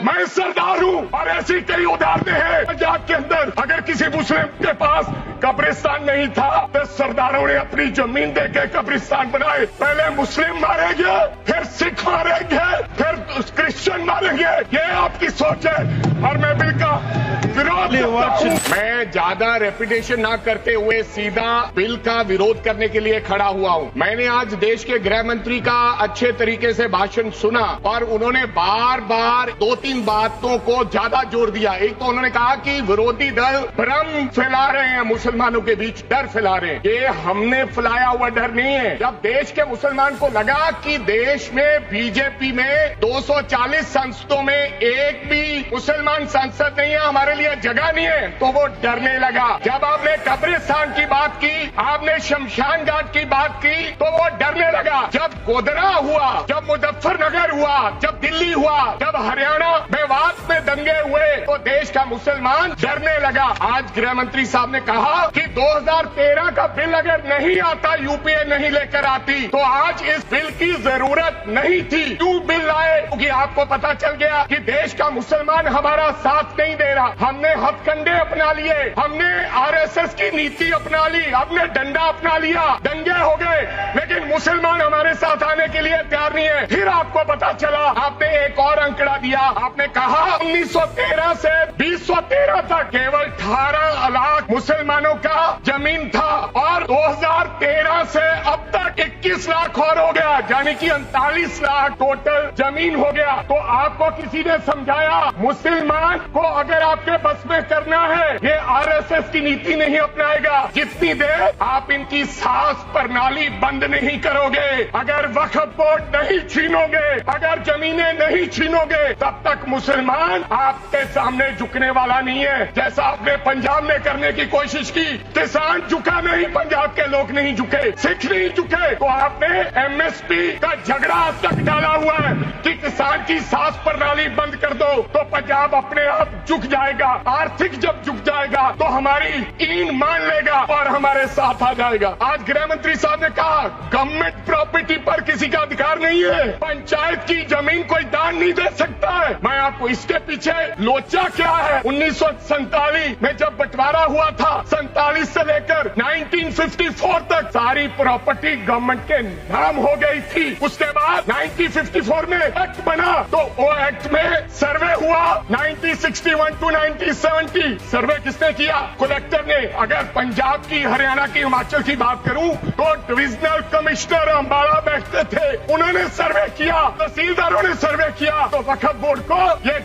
मैं सरदार हूँ और ऐसी कई उदाहरणें हैं पंजाब के अंदर। अगर किसी मुस्लिम के पास कब्रिस्तान नहीं था तो सरदारों ने अपनी जमीन देके कब्रिस्तान बनाए। पहले मुस्लिम मारेंगे, फिर सिख मारेंगे, फिर क्रिश्चियन मारेंगे। ये आपकी सोच है और मैं बिल का विरोध करता हूं। मैं ज्यादा रेपुटेशन ना करते हुए सीधा बिल का विरोध करने के लिए खड़ा हुआ हूं। मैंने आज देश के गृह मंत्री का अच्छे तरीके से भाषण सुना और उन्होंने बार बार 2-3 बातों को ज्यादा जोर दिया। एक तो उन्होंने कहा कि विरोधी दल भ्रम फैला रहे हैं, मुसलमानों के बीच डर फैला रहे हैं। ये हमने फैलाया हुआ डर नहीं है। जब देश के मुसलमान को लगा कि देश में बीजेपी में 240 संसदों में एक भी मुसलमान सांसद नहीं है, हमारे लिए जगह नहीं है, तो वो डरने लगा। जब आपने कब्रिस्तान की बात की, आपने शमशान घाट की बात की, तो वो डरने लगा। जब गोधरा हुआ, जब मुजफ्फरनगर हुआ, जब दिल्ली हुआ, जब हरियाणा मेवात में दंगे हुए, तो देश का मुसलमान डरने लगा। आज गृह मंत्री साहब ने कहा कि 2013 का बिल अगर नहीं आता, यूपीए नहीं लेकर आती, तो आज इस बिल की जरूरत नहीं थी। क्यों बिल लाए? क्योंकि आपको पता चल गया कि देश का मुसलमान हमारा साथ नहीं दे रहा। हमने हथकंडे अपना लिए, हमने आरएसएस की नीति अपना ली, हमने डंडा अपना लिया, दंगे हो गए, लेकिन मुसलमान हमारे साथ आने के लिए तैयार नहीं है। फिर आपको पता चला, आपने एक और अंकड़ा दिया। आपने कहा 1913 से 2013 तक केवल 18 लाख मुसलमानों का जमीन था और 2013 से अब तक 21 लाख और हो गया, यानी कि 39 लाख टोटल जमीन हो गया। तो आपको किसी ने समझाया मुसलमान को अगर आपके बस में करना है, ये आरएसएस की नीति नहीं अपनाएगा जितनी देर आप इनकी सांस प्रणाली बंद नहीं करोगे। अगर वक्फ बोर्ड नहीं छीनोगे, अगर जमीनें नहीं छीनोगे, तब तक मुसलमान आपके सामने झुकने वाला नहीं है। जैसा आपने पंजाब में करने की कोशिश की, किसान झुका नहीं, पंजाब के लोग नहीं झुके, सिख नहीं झुके। तो आपने एमएसपी का झगड़ा आज तक डाला हुआ है कि किसान की सांस प्रणाली बंद कर दो तो पंजाब अपने आप झुक जाएगा। आर्थिक जब झुक जाएगा तो हमारी ईन मान लेगा और हमारे साथ आ जाएगा। आज गृह मंत्री साहब ने कहा गवर्नमेंट प्रॉपर्टी पर किसी का अधिकार नहीं है, पंचायत की जमीन कोई दान नहीं दे सकता है। मैं आपको इसके पीछे लोचा क्या है, 1947 में जब बंटवारा हुआ था, 47 से लेकर 1954 तक सारी प्रॉपर्टी गवर्नमेंट के नाम हो गई थी। उसके बाद 1954 में एक्ट बना, तो वो एक्ट में सर्वे हुआ 1961 to 1970। सर्वे किसने किया? कलेक्टर ने। अगर पंजाब की, हरियाणा की, हिमाचल की बात करूं तो डिविजनल कमिश्नर अंबाला बैठते थे, उन्होंने सर्वे किया, तहसीलदारों ने सर्वे किया। तो वक्फ बोर्ड को ये